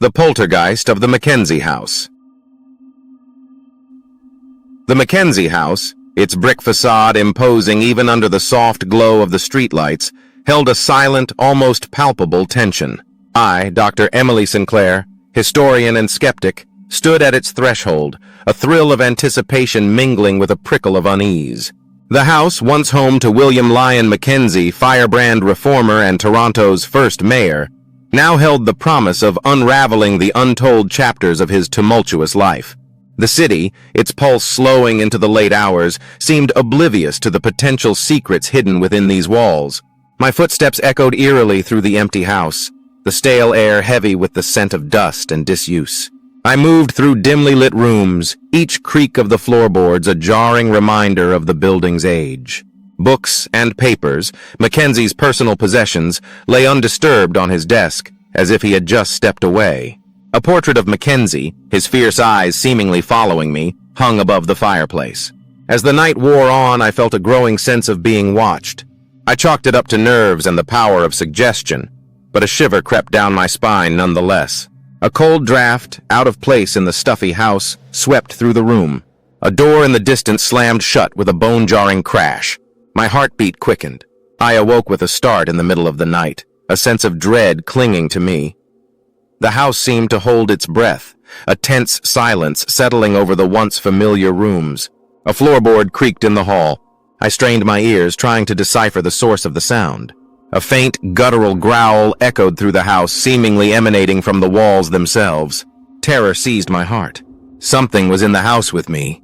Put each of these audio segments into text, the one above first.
The Poltergeist of the Mackenzie House. The Mackenzie House, its brick facade imposing even under the soft glow of the streetlights, held a silent, almost palpable tension. I, Dr. Emily Sinclair, historian and skeptic, stood at its threshold, a thrill of anticipation mingling with a prickle of unease. The house, once home to William Lyon Mackenzie, firebrand reformer and Toronto's first mayor, now held the promise of unraveling the untold chapters of his tumultuous life. The city, its pulse slowing into the late hours, seemed oblivious to the potential secrets hidden within these walls. My footsteps echoed eerily through the empty house, the stale air heavy with the scent of dust and disuse. I moved through dimly lit rooms, each creak of the floorboards a jarring reminder of the building's age. Books and papers, Mackenzie's personal possessions, lay undisturbed on his desk, as if he had just stepped away. A portrait of Mackenzie, his fierce eyes seemingly following me, hung above the fireplace. As the night wore on, I felt a growing sense of being watched. I chalked it up to nerves and the power of suggestion, but a shiver crept down my spine nonetheless. A cold draft, out of place in the stuffy house, swept through the room. A door in the distance slammed shut with a bone-jarring crash. My heartbeat quickened. I awoke with a start in the middle of the night, a sense of dread clinging to me. The house seemed to hold its breath, a tense silence settling over the once familiar rooms. A floorboard creaked in the hall. I strained my ears, trying to decipher the source of the sound. A faint, guttural growl echoed through the house, seemingly emanating from the walls themselves. Terror seized my heart. Something was in the house with me.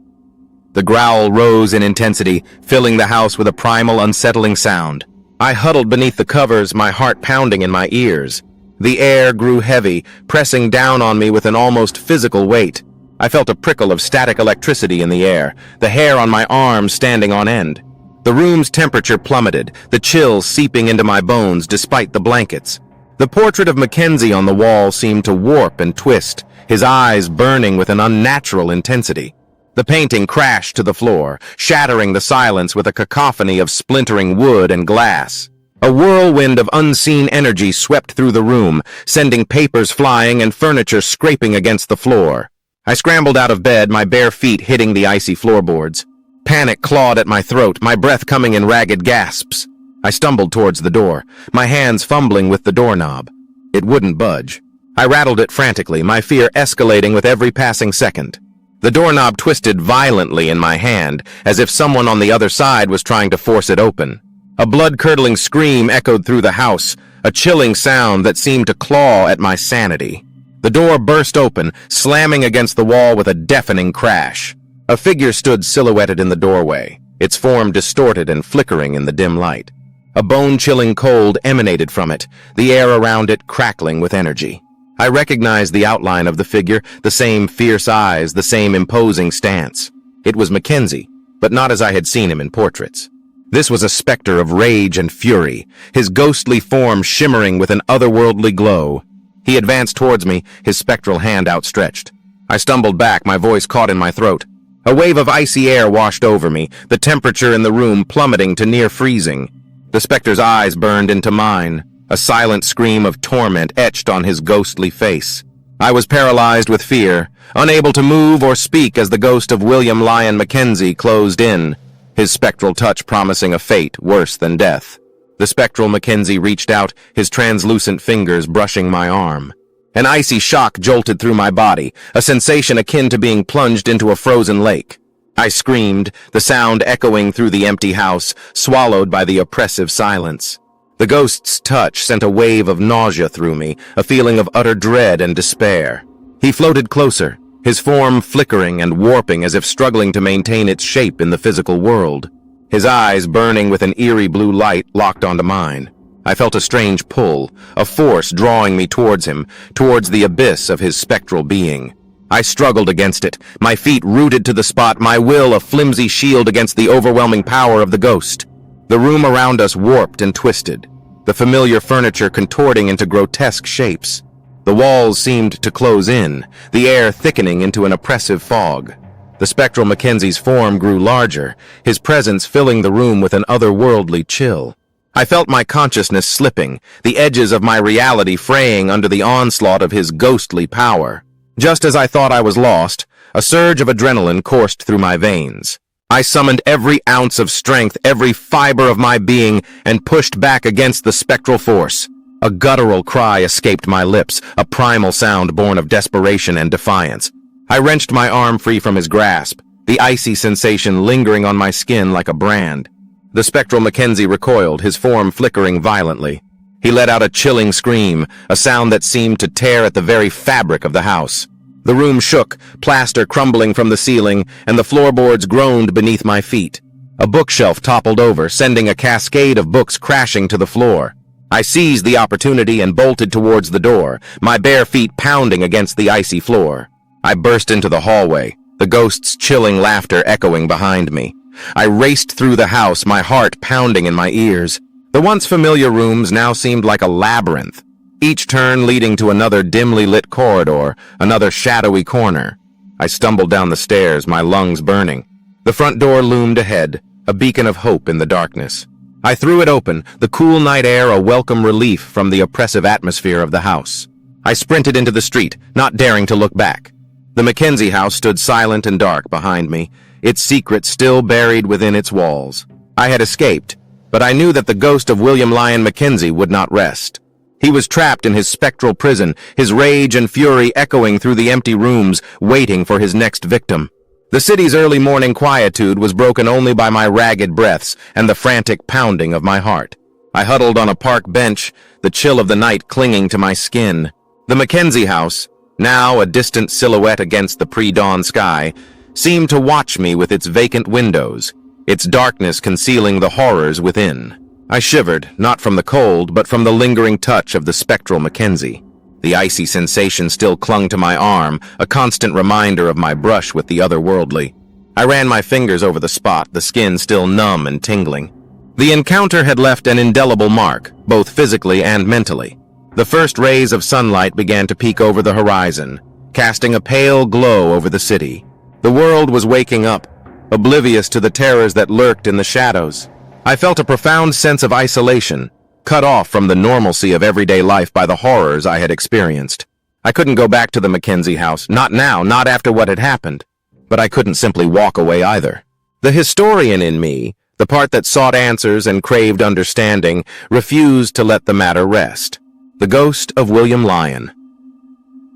The growl rose in intensity, filling the house with a primal, unsettling sound. I huddled beneath the covers, my heart pounding in my ears. The air grew heavy, pressing down on me with an almost physical weight. I felt a prickle of static electricity in the air, the hair on my arms standing on end. The room's temperature plummeted, the chill seeping into my bones despite the blankets. The portrait of Mackenzie on the wall seemed to warp and twist, his eyes burning with an unnatural intensity. The painting crashed to the floor, shattering the silence with a cacophony of splintering wood and glass. A whirlwind of unseen energy swept through the room, sending papers flying and furniture scraping against the floor. I scrambled out of bed, my bare feet hitting the icy floorboards. Panic clawed at my throat, my breath coming in ragged gasps. I stumbled towards the door, my hands fumbling with the doorknob. It wouldn't budge. I rattled it frantically, my fear escalating with every passing second. The doorknob twisted violently in my hand, as if someone on the other side was trying to force it open. A blood-curdling scream echoed through the house, a chilling sound that seemed to claw at my sanity. The door burst open, slamming against the wall with a deafening crash. A figure stood silhouetted in the doorway, its form distorted and flickering in the dim light. A bone-chilling cold emanated from it, the air around it crackling with energy. I recognized the outline of the figure, the same fierce eyes, the same imposing stance. It was Mackenzie, but not as I had seen him in portraits. This was a specter of rage and fury, his ghostly form shimmering with an otherworldly glow. He advanced towards me, his spectral hand outstretched. I stumbled back, my voice caught in my throat. A wave of icy air washed over me, the temperature in the room plummeting to near freezing. The specter's eyes burned into mine, a silent scream of torment etched on his ghostly face. I was paralyzed with fear, unable to move or speak as the ghost of William Lyon Mackenzie closed in, his spectral touch promising a fate worse than death. The spectral Mackenzie reached out, his translucent fingers brushing my arm. An icy shock jolted through my body, a sensation akin to being plunged into a frozen lake. I screamed, the sound echoing through the empty house, swallowed by the oppressive silence. The ghost's touch sent a wave of nausea through me, a feeling of utter dread and despair. He floated closer, his form flickering and warping as if struggling to maintain its shape in the physical world. His eyes, burning with an eerie blue light, locked onto mine. I felt a strange pull, a force drawing me towards him, towards the abyss of his spectral being. I struggled against it, my feet rooted to the spot, my will a flimsy shield against the overwhelming power of the ghost. The room around us warped and twisted, the familiar furniture contorting into grotesque shapes. The walls seemed to close in, the air thickening into an oppressive fog. The spectral Mackenzie's form grew larger, his presence filling the room with an otherworldly chill. I felt my consciousness slipping, the edges of my reality fraying under the onslaught of his ghostly power. Just as I thought I was lost, a surge of adrenaline coursed through my veins. I summoned every ounce of strength, every fiber of my being, and pushed back against the spectral force. A guttural cry escaped my lips, a primal sound born of desperation and defiance. I wrenched my arm free from his grasp, the icy sensation lingering on my skin like a brand. The spectral Mackenzie recoiled, his form flickering violently. He let out a chilling scream, a sound that seemed to tear at the very fabric of the house. The room shook, plaster crumbling from the ceiling, and the floorboards groaned beneath my feet. A bookshelf toppled over, sending a cascade of books crashing to the floor. I seized the opportunity and bolted towards the door, my bare feet pounding against the icy floor. I burst into the hallway, the ghost's chilling laughter echoing behind me. I raced through the house, my heart pounding in my ears. The once familiar rooms now seemed like a labyrinth, each turn leading to another dimly lit corridor, another shadowy corner. I stumbled down the stairs, my lungs burning. The front door loomed ahead, a beacon of hope in the darkness. I threw it open, the cool night air a welcome relief from the oppressive atmosphere of the house. I sprinted into the street, not daring to look back. The Mackenzie house stood silent and dark behind me, its secret still buried within its walls. I had escaped, but I knew that the ghost of William Lyon Mackenzie would not rest. He was trapped in his spectral prison, his rage and fury echoing through the empty rooms, waiting for his next victim. The city's early morning quietude was broken only by my ragged breaths and the frantic pounding of my heart. I huddled on a park bench, the chill of the night clinging to my skin. The Mackenzie house, now a distant silhouette against the pre-dawn sky, seemed to watch me with its vacant windows, its darkness concealing the horrors within. I shivered, not from the cold, but from the lingering touch of the spectral Mackenzie. The icy sensation still clung to my arm, a constant reminder of my brush with the otherworldly. I ran my fingers over the spot, the skin still numb and tingling. The encounter had left an indelible mark, both physically and mentally. The first rays of sunlight began to peek over the horizon, casting a pale glow over the city. The world was waking up, oblivious to the terrors that lurked in the shadows. I felt a profound sense of isolation, cut off from the normalcy of everyday life by the horrors I had experienced. I couldn't go back to the Mackenzie house, not now, not after what had happened. But I couldn't simply walk away either. The historian in me, the part that sought answers and craved understanding, refused to let the matter rest. The ghost of William Lyon.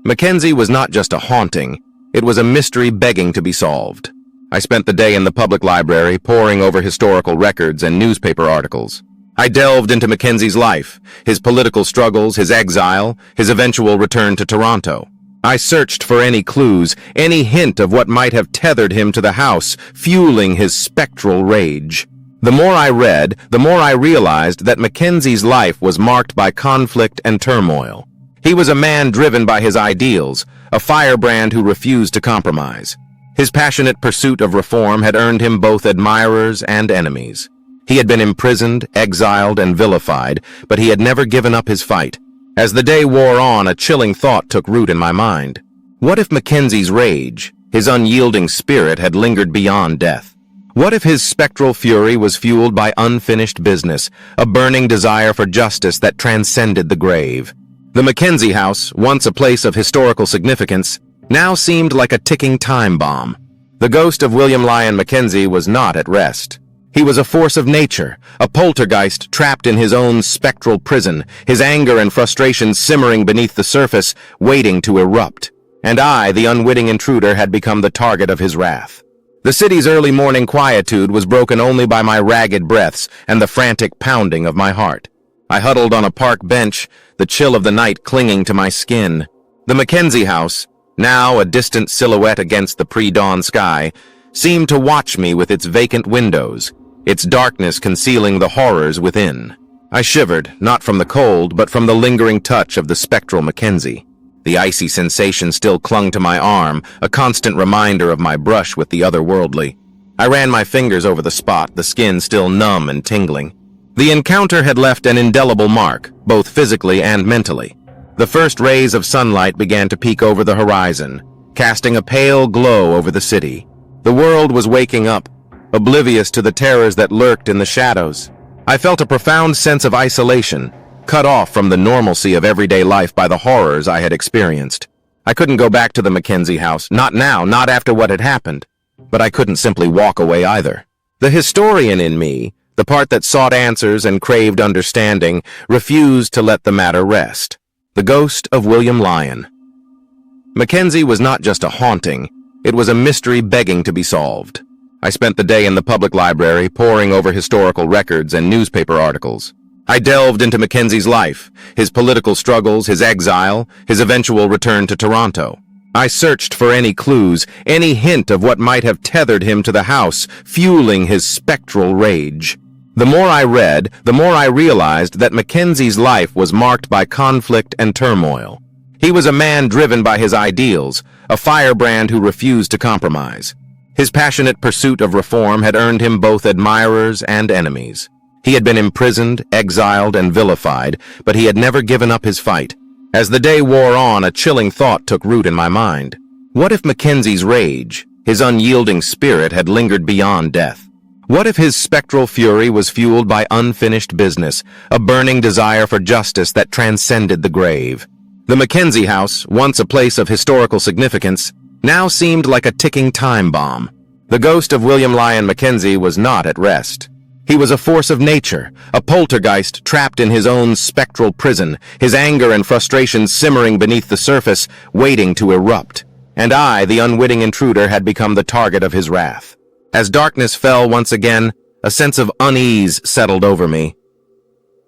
Mackenzie was not just a haunting, it was a mystery begging to be solved. I spent the day in the public library poring over historical records and newspaper articles. I delved into Mackenzie's life, his political struggles, his exile, his eventual return to Toronto. I searched for any clues, any hint of what might have tethered him to the house, fueling his spectral rage. The more I read, the more I realized that Mackenzie's life was marked by conflict and turmoil. He was a man driven by his ideals, a firebrand who refused to compromise. His passionate pursuit of reform had earned him both admirers and enemies. He had been imprisoned, exiled, and vilified, but he had never given up his fight. As the day wore on, a chilling thought took root in my mind. What if Mackenzie's rage, his unyielding spirit, had lingered beyond death? What if his spectral fury was fueled by unfinished business, a burning desire for justice that transcended the grave? The Mackenzie house, once a place of historical significance, now seemed like a ticking time bomb. The ghost of William Lyon Mackenzie was not at rest. He was a force of nature, a poltergeist trapped in his own spectral prison, his anger and frustration simmering beneath the surface, waiting to erupt. And I, the unwitting intruder, had become the target of his wrath. The city's early morning quietude was broken only by my ragged breaths and the frantic pounding of my heart. I huddled on a park bench, the chill of the night clinging to my skin. The Mackenzie house, now a distant silhouette against the pre-dawn sky, seemed to watch me with its vacant windows, its darkness concealing the horrors within. I shivered, not from the cold, but from the lingering touch of the spectral Mackenzie. The icy sensation still clung to my arm, a constant reminder of my brush with the otherworldly. I ran my fingers over the spot, the skin still numb and tingling. The encounter had left an indelible mark, both physically and mentally. The first rays of sunlight began to peek over the horizon, casting a pale glow over the city. The world was waking up, oblivious to the terrors that lurked in the shadows. I felt a profound sense of isolation, cut off from the normalcy of everyday life by the horrors I had experienced. I couldn't go back to the Mackenzie house, not now, not after what had happened. But I couldn't simply walk away either. The historian in me, the part that sought answers and craved understanding, refused to let the matter rest. The ghost of William Lyon. Mackenzie was not just a haunting, it was a mystery begging to be solved. I spent the day in the public library poring over historical records and newspaper articles. I delved into Mackenzie's life, his political struggles, his exile, his eventual return to Toronto. I searched for any clues, any hint of what might have tethered him to the house, fueling his spectral rage. The more I read, the more I realized that Mackenzie's life was marked by conflict and turmoil. He was a man driven by his ideals, a firebrand who refused to compromise. His passionate pursuit of reform had earned him both admirers and enemies. He had been imprisoned, exiled, and vilified, but he had never given up his fight. As the day wore on, a chilling thought took root in my mind. What if Mackenzie's rage, his unyielding spirit, had lingered beyond death? What if his spectral fury was fueled by unfinished business, a burning desire for justice that transcended the grave? The Mackenzie House, once a place of historical significance, now seemed like a ticking time bomb. The ghost of William Lyon Mackenzie was not at rest. He was a force of nature, a poltergeist trapped in his own spectral prison, his anger and frustration simmering beneath the surface, waiting to erupt. And I, the unwitting intruder, had become the target of his wrath. As darkness fell once again, a sense of unease settled over me.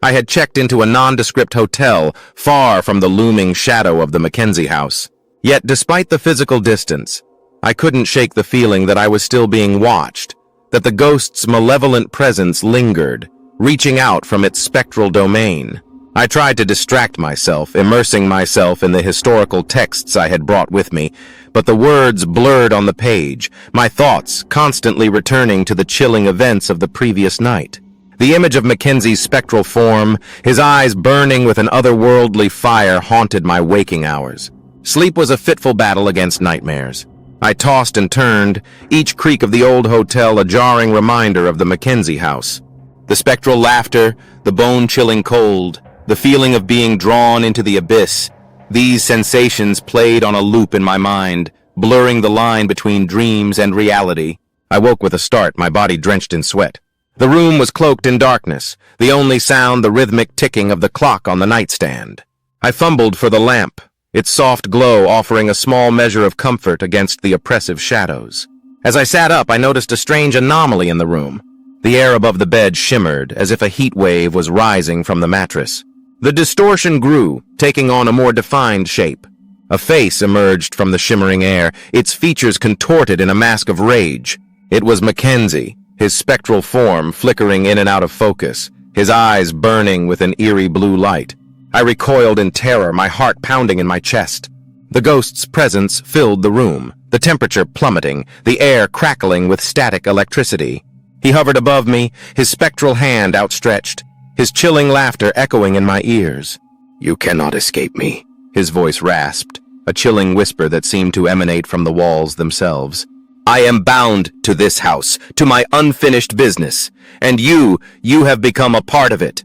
I had checked into a nondescript hotel, far from the looming shadow of the Mackenzie house. Yet, despite the physical distance, I couldn't shake the feeling that I was still being watched, that the ghost's malevolent presence lingered, reaching out from its spectral domain. I tried to distract myself, immersing myself in the historical texts I had brought with me, but the words blurred on the page, my thoughts constantly returning to the chilling events of the previous night. The image of Mackenzie's spectral form, his eyes burning with an otherworldly fire, haunted my waking hours. Sleep was a fitful battle against nightmares. I tossed and turned, each creak of the old hotel a jarring reminder of the Mackenzie house. The spectral laughter, the bone-chilling cold, the feeling of being drawn into the abyss, these sensations played on a loop in my mind, blurring the line between dreams and reality. I woke with a start, my body drenched in sweat. The room was cloaked in darkness, the only sound the rhythmic ticking of the clock on the nightstand. I fumbled for the lamp, its soft glow offering a small measure of comfort against the oppressive shadows. As I sat up, I noticed a strange anomaly in the room. The air above the bed shimmered, as if a heat wave was rising from the mattress. The distortion grew, taking on a more defined shape. A face emerged from the shimmering air, its features contorted in a mask of rage. It was Mackenzie, his spectral form flickering in and out of focus, his eyes burning with an eerie blue light. I recoiled in terror, my heart pounding in my chest. The ghost's presence filled the room, the temperature plummeting, the air crackling with static electricity. He hovered above me, his spectral hand outstretched, his chilling laughter echoing in my ears. "You cannot escape me," his voice rasped, a chilling whisper that seemed to emanate from the walls themselves. "I am bound to this house, to my unfinished business, and you have become a part of it."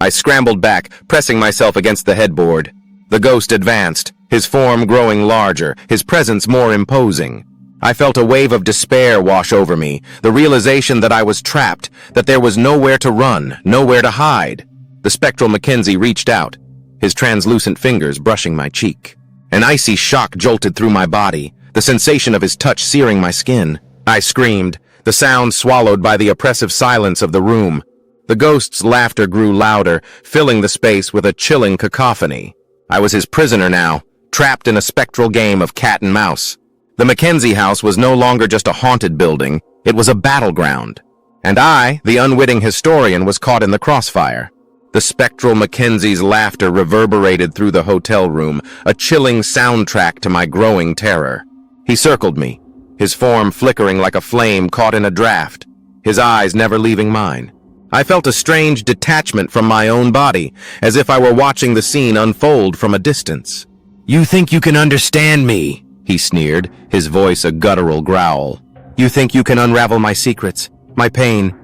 I scrambled back, pressing myself against the headboard. The ghost advanced, his form growing larger, his presence more imposing. I felt a wave of despair wash over me, the realization that I was trapped, that there was nowhere to run, nowhere to hide. The spectral Mackenzie reached out, his translucent fingers brushing my cheek. An icy shock jolted through my body, the sensation of his touch searing my skin. I screamed, the sound swallowed by the oppressive silence of the room. The ghost's laughter grew louder, filling the space with a chilling cacophony. I was his prisoner now, trapped in a spectral game of cat and mouse. The Mackenzie house was no longer just a haunted building, it was a battleground. And I, the unwitting historian, was caught in the crossfire. The spectral Mackenzie's laughter reverberated through the hotel room, a chilling soundtrack to my growing terror. He circled me, his form flickering like a flame caught in a draft, his eyes never leaving mine. I felt a strange detachment from my own body, as if I were watching the scene unfold from a distance. "You think you can understand me?" he sneered, his voice a guttural growl. "You think you can unravel my secrets, my pain?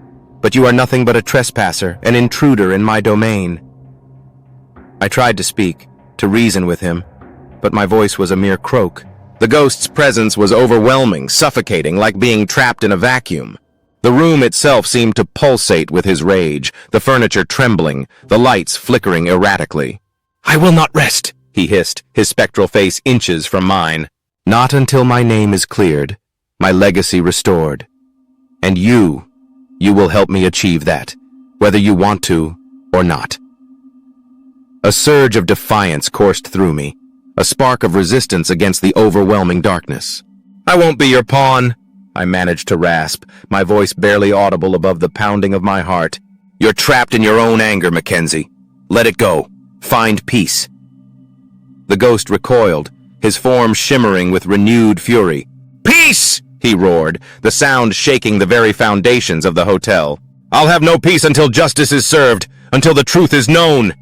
but you are nothing but a trespasser, an intruder in my domain." I tried to speak, to reason with him, but my voice was a mere croak. The ghost's presence was overwhelming, suffocating, like being trapped in a vacuum. The room itself seemed to pulsate with his rage, the furniture trembling, the lights flickering erratically. "I will not rest," he hissed, his spectral face inches from mine. "Not until my name is cleared, my legacy restored. And you will help me achieve that, whether you want to or not." A surge of defiance coursed through me, a spark of resistance against the overwhelming darkness. "I won't be your pawn," I managed to rasp, my voice barely audible above the pounding of my heart. "You're trapped in your own anger, Mackenzie. Let it go. Find peace." The ghost recoiled, his form shimmering with renewed fury. "Peace!" he roared, the sound shaking the very foundations of the hotel. "I'll have no peace until justice is served, until the truth is known."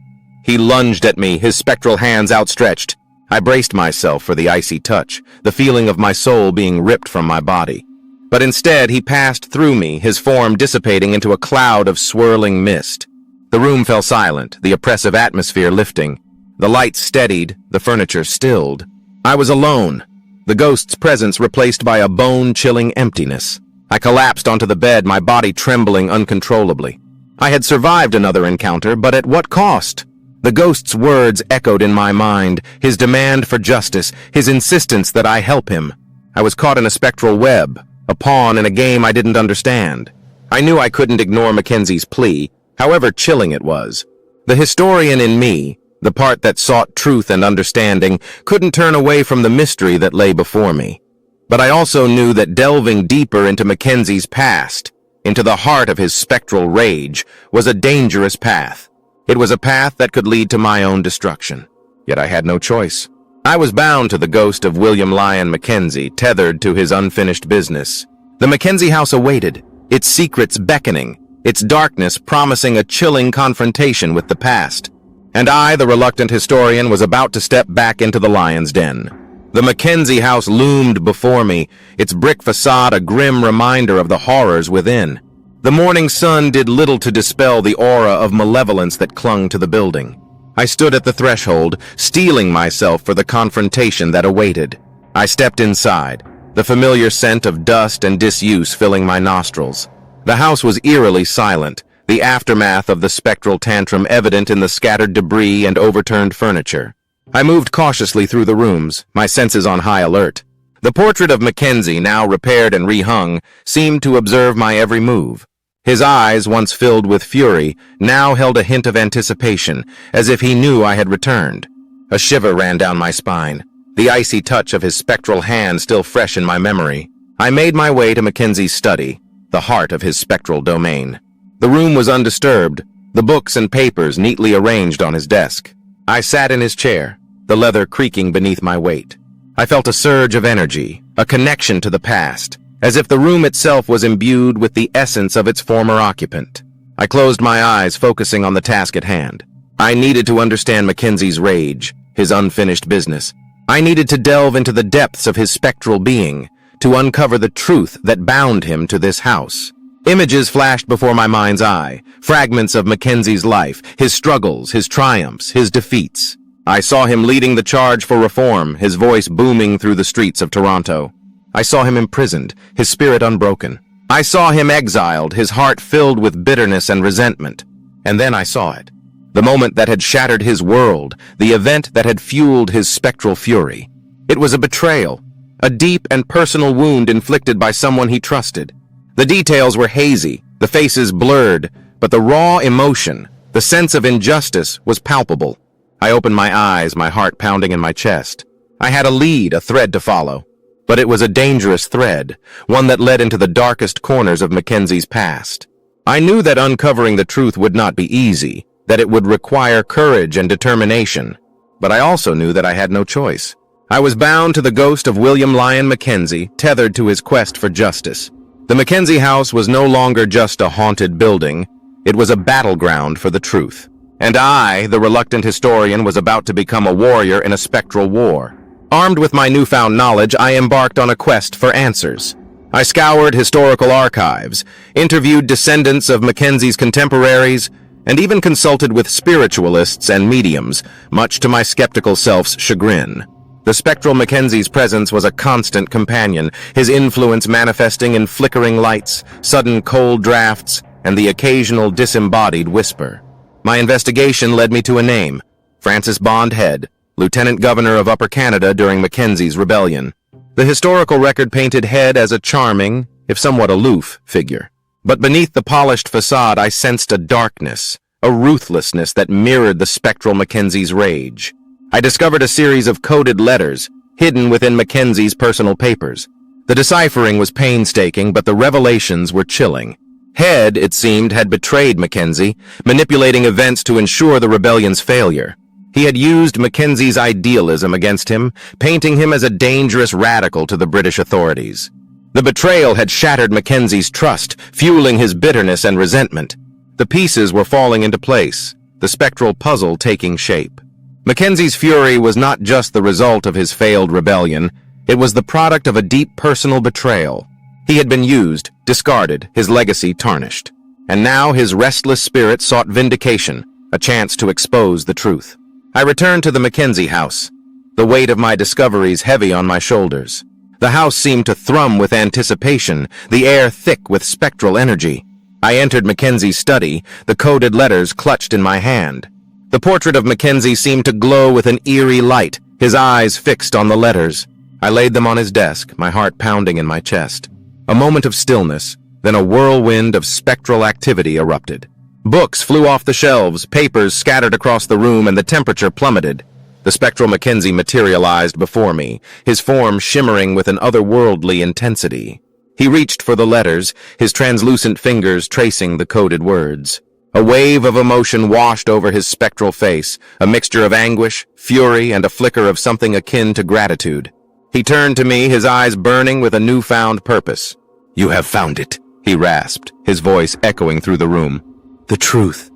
He lunged at me, his spectral hands outstretched. I braced myself for the icy touch, the feeling of my soul being ripped from my body. But instead, he passed through me, his form dissipating into a cloud of swirling mist. The room fell silent, the oppressive atmosphere lifting. The lights steadied, the furniture stilled. I was alone, the ghost's presence replaced by a bone-chilling emptiness. I collapsed onto the bed, my body trembling uncontrollably. I had survived another encounter, but at what cost? The ghost's words echoed in my mind, his demand for justice, his insistence that I help him. I was caught in a spectral web, a pawn in a game I didn't understand. I knew I couldn't ignore Mackenzie's plea, however chilling it was. The historian in me, the part that sought truth and understanding, couldn't turn away from the mystery that lay before me. But I also knew that delving deeper into Mackenzie's past, into the heart of his spectral rage, was a dangerous path. It was a path that could lead to my own destruction. Yet I had no choice. I was bound to the ghost of William Lyon Mackenzie, tethered to his unfinished business. The Mackenzie House awaited, its secrets beckoning, its darkness promising a chilling confrontation with the past. And I, the reluctant historian, was about to step back into the lion's den. The Mackenzie House loomed before me, its brick facade a grim reminder of the horrors within. The morning sun did little to dispel the aura of malevolence that clung to the building. I stood at the threshold, steeling myself for the confrontation that awaited. I stepped inside, the familiar scent of dust and disuse filling my nostrils. The house was eerily silent, the aftermath of the spectral tantrum evident in the scattered debris and overturned furniture. I moved cautiously through the rooms, my senses on high alert. The portrait of Mackenzie, now repaired and rehung, seemed to observe my every move. His eyes, once filled with fury, now held a hint of anticipation, as if he knew I had returned. A shiver ran down my spine, the icy touch of his spectral hand still fresh in my memory. I made my way to Mackenzie's study, the heart of his spectral domain. The room was undisturbed, the books and papers neatly arranged on his desk. I sat in his chair, the leather creaking beneath my weight. I felt a surge of energy, a connection to the past, as if the room itself was imbued with the essence of its former occupant. I closed my eyes, focusing on the task at hand. I needed to understand Mackenzie's rage, his unfinished business. I needed to delve into the depths of his spectral being, to uncover the truth that bound him to this house. Images flashed before my mind's eye, fragments of Mackenzie's life, his struggles, his triumphs, his defeats. I saw him leading the charge for reform, his voice booming through the streets of Toronto. I saw him imprisoned, his spirit unbroken. I saw him exiled, his heart filled with bitterness and resentment. And then I saw it. The moment that had shattered his world, the event that had fueled his spectral fury. It was a betrayal, a deep and personal wound inflicted by someone he trusted. The details were hazy, the faces blurred, but the raw emotion, the sense of injustice, was palpable. I opened my eyes, my heart pounding in my chest. I had a lead, a thread to follow. But it was a dangerous thread, one that led into the darkest corners of Mackenzie's past. I knew that uncovering the truth would not be easy, that it would require courage and determination. But I also knew that I had no choice. I was bound to the ghost of William Lyon Mackenzie, tethered to his quest for justice. The Mackenzie House was no longer just a haunted building. It was a battleground for the truth. And I, the reluctant historian, was about to become a warrior in a spectral war. Armed with my newfound knowledge, I embarked on a quest for answers. I scoured historical archives, interviewed descendants of Mackenzie's contemporaries, and even consulted with spiritualists and mediums, much to my skeptical self's chagrin. The spectral Mackenzie's presence was a constant companion, his influence manifesting in flickering lights, sudden cold drafts, and the occasional disembodied whisper. My investigation led me to a name: Francis Bond Head, Lieutenant Governor of Upper Canada during Mackenzie's rebellion. The historical record painted Head as a charming, if somewhat aloof, figure. But beneath the polished facade I sensed a darkness, a ruthlessness that mirrored the spectral Mackenzie's rage. I discovered a series of coded letters, hidden within Mackenzie's personal papers. The deciphering was painstaking, but the revelations were chilling. Head, it seemed, had betrayed Mackenzie, manipulating events to ensure the rebellion's failure. He had used Mackenzie's idealism against him, painting him as a dangerous radical to the British authorities. The betrayal had shattered Mackenzie's trust, fueling his bitterness and resentment. The pieces were falling into place, the spectral puzzle taking shape. Mackenzie's fury was not just the result of his failed rebellion, it was the product of a deep personal betrayal. He had been used, discarded, his legacy tarnished. And now his restless spirit sought vindication, a chance to expose the truth. I returned to the Mackenzie House, the weight of my discoveries heavy on my shoulders. The house seemed to thrum with anticipation, the air thick with spectral energy. I entered Mackenzie's study, the coded letters clutched in my hand. The portrait of Mackenzie seemed to glow with an eerie light, his eyes fixed on the letters. I laid them on his desk, my heart pounding in my chest. A moment of stillness, then a whirlwind of spectral activity erupted. Books flew off the shelves, papers scattered across the room, and the temperature plummeted. The spectral Mackenzie materialized before me, his form shimmering with an otherworldly intensity. He reached for the letters, his translucent fingers tracing the coded words. A wave of emotion washed over his spectral face, a mixture of anguish, fury, and a flicker of something akin to gratitude. He turned to me, his eyes burning with a newfound purpose. "You have found it," he rasped, his voice echoing through the room. "The truth.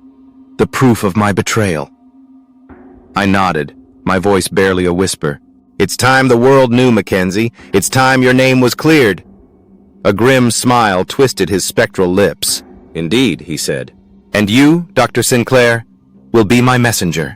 The proof of my betrayal." I nodded, my voice barely a whisper. "It's time the world knew, Mackenzie. It's time your name was cleared." A grim smile twisted his spectral lips. "Indeed," he said. "And you, Dr. Sinclair, will be my messenger."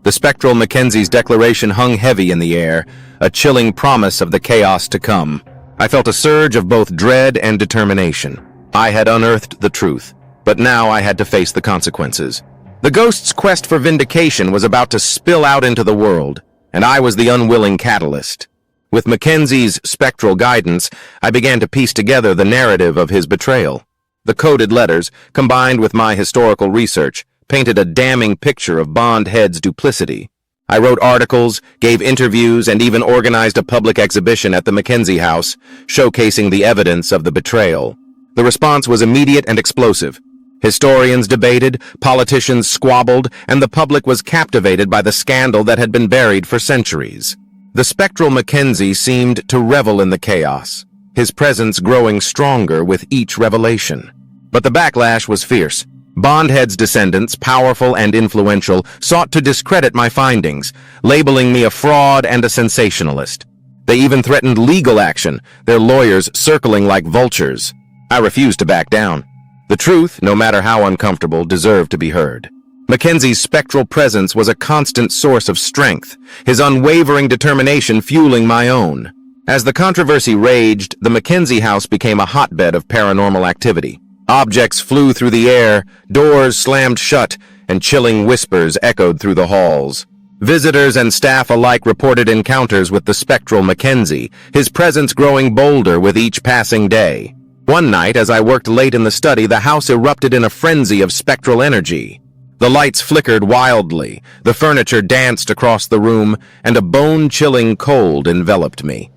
The spectral Mackenzie's declaration hung heavy in the air, a chilling promise of the chaos to come. I felt a surge of both dread and determination. I had unearthed the truth, but now I had to face the consequences. The ghost's quest for vindication was about to spill out into the world, and I was the unwilling catalyst. With Mackenzie's spectral guidance, I began to piece together the narrative of his betrayal. The coded letters, combined with my historical research, painted a damning picture of Bond Head's duplicity. I wrote articles, gave interviews, and even organized a public exhibition at the Mackenzie House, showcasing the evidence of the betrayal. The response was immediate and explosive. Historians debated, politicians squabbled, and the public was captivated by the scandal that had been buried for centuries. The spectral Mackenzie seemed to revel in the chaos, his presence growing stronger with each revelation. But the backlash was fierce. Bondhead's descendants, powerful and influential, sought to discredit my findings, labeling me a fraud and a sensationalist. They even threatened legal action, their lawyers circling like vultures. I refused to back down. The truth, no matter how uncomfortable, deserved to be heard. Mackenzie's spectral presence was a constant source of strength, his unwavering determination fueling my own. As the controversy raged, the Mackenzie House became a hotbed of paranormal activity. Objects flew through the air, doors slammed shut, and chilling whispers echoed through the halls. Visitors and staff alike reported encounters with the spectral Mackenzie, his presence growing bolder with each passing day. One night, as I worked late in the study, the house erupted in a frenzy of spectral energy. The lights flickered wildly, the furniture danced across the room, and a bone-chilling cold enveloped me.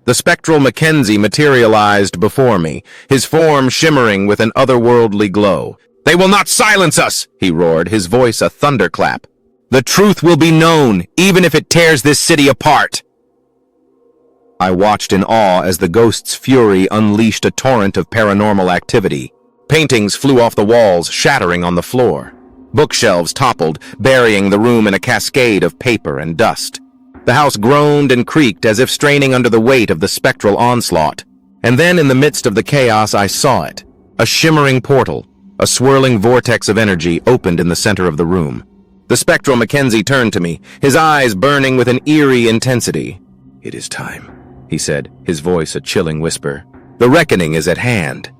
The spectral Mackenzie materialized before me, his form shimmering with an otherworldly glow. "They will not silence us!" he roared, his voice a thunderclap. "The truth will be known, even if it tears this city apart!" I watched in awe as the ghost's fury unleashed a torrent of paranormal activity. Paintings flew off the walls, shattering on the floor. Bookshelves toppled, burying the room in a cascade of paper and dust. The house groaned and creaked as if straining under the weight of the spectral onslaught. And then in the midst of the chaos I saw it. A shimmering portal, a swirling vortex of energy opened in the center of the room. The spectral Mackenzie turned to me, his eyes burning with an eerie intensity. "It is time," he said, his voice a chilling whisper. "The reckoning is at hand."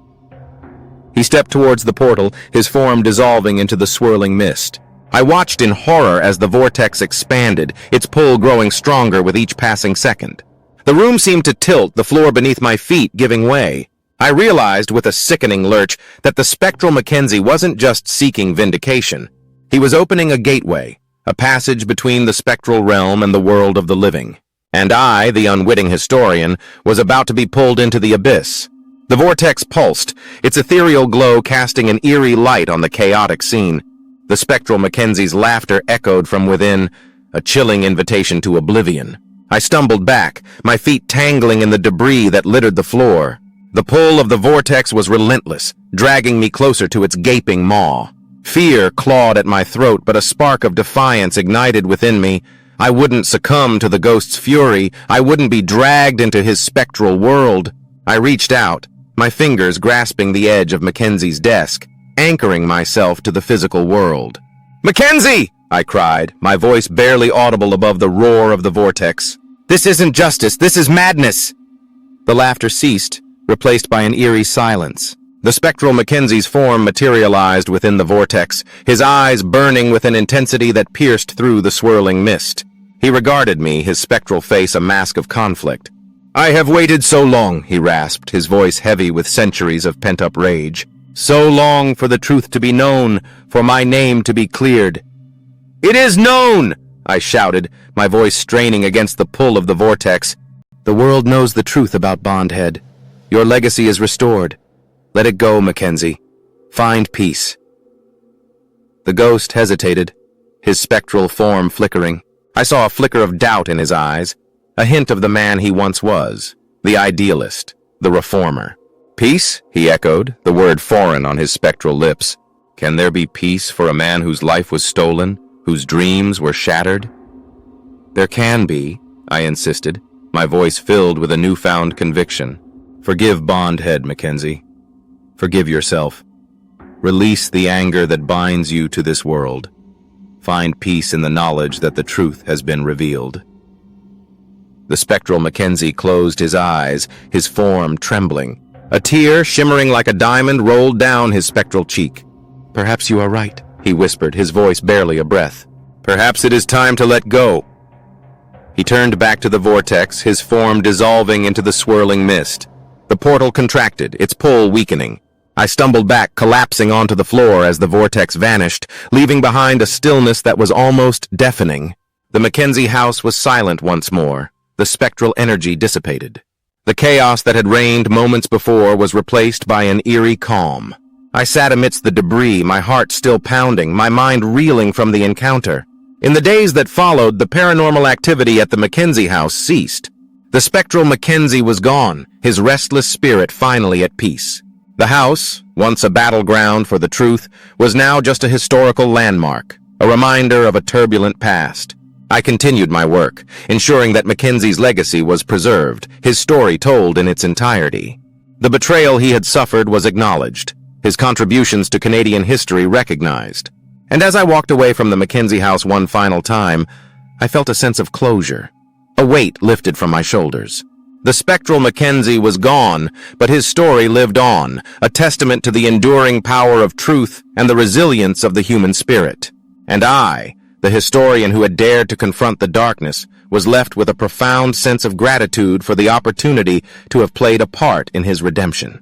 He stepped towards the portal, his form dissolving into the swirling mist. I watched in horror as the vortex expanded, its pull growing stronger with each passing second. The room seemed to tilt, the floor beneath my feet giving way. I realized with a sickening lurch that the spectral Mackenzie wasn't just seeking vindication. He was opening a gateway, a passage between the spectral realm and the world of the living. And I, the unwitting historian, was about to be pulled into the abyss. The vortex pulsed, its ethereal glow casting an eerie light on the chaotic scene. The spectral Mackenzie's laughter echoed from within, a chilling invitation to oblivion. I stumbled back, my feet tangling in the debris that littered the floor. The pull of the vortex was relentless, dragging me closer to its gaping maw. Fear clawed at my throat, but a spark of defiance ignited within me. I wouldn't succumb to the ghost's fury. I wouldn't be dragged into his spectral world. I reached out, my fingers grasping the edge of Mackenzie's desk, anchoring myself to the physical world. "Mackenzie!" I cried, my voice barely audible above the roar of the vortex. "This isn't justice, this is madness!" The laughter ceased, replaced by an eerie silence. The spectral Mackenzie's form materialized within the vortex, his eyes burning with an intensity that pierced through the swirling mist. He regarded me, his spectral face a mask of conflict. "I have waited so long," he rasped, his voice heavy with centuries of pent-up rage. "So long for the truth to be known, for my name to be cleared." "It is known!" I shouted, my voice straining against the pull of the vortex. "The world knows the truth about Bondhead. Your legacy is restored. Let it go, Mackenzie. Find peace." The ghost hesitated, his spectral form flickering. I saw a flicker of doubt in his eyes, a hint of the man he once was, the idealist, the reformer. "Peace?" he echoed, the word foreign on his spectral lips. "Can there be peace for a man whose life was stolen, whose dreams were shattered?" "There can be," I insisted, my voice filled with a newfound conviction. "Forgive Bondhead, Mackenzie. Forgive yourself. Release the anger that binds you to this world. Find peace in the knowledge that the truth has been revealed." The spectral Mackenzie closed his eyes, his form trembling. A tear, shimmering like a diamond, rolled down his spectral cheek. "Perhaps you are right," he whispered, his voice barely a breath. "Perhaps it is time to let go." He turned back to the vortex, his form dissolving into the swirling mist. The portal contracted, its pull weakening. I stumbled back, collapsing onto the floor as the vortex vanished, leaving behind a stillness that was almost deafening. The Mackenzie house was silent once more. The spectral energy dissipated. The chaos that had reigned moments before was replaced by an eerie calm. I sat amidst the debris, my heart still pounding, my mind reeling from the encounter. In the days that followed, the paranormal activity at the Mackenzie house ceased. The spectral Mackenzie was gone, his restless spirit finally at peace. The house, once a battleground for the truth, was now just a historical landmark, a reminder of a turbulent past. I continued my work, ensuring that Mackenzie's legacy was preserved, his story told in its entirety. The betrayal he had suffered was acknowledged, his contributions to Canadian history recognized. And as I walked away from the Mackenzie house one final time, I felt a sense of closure. A weight lifted from my shoulders. The spectral Mackenzie was gone, but his story lived on, a testament to the enduring power of truth and the resilience of the human spirit. And I, the historian who had dared to confront the darkness, was left with a profound sense of gratitude for the opportunity to have played a part in his redemption.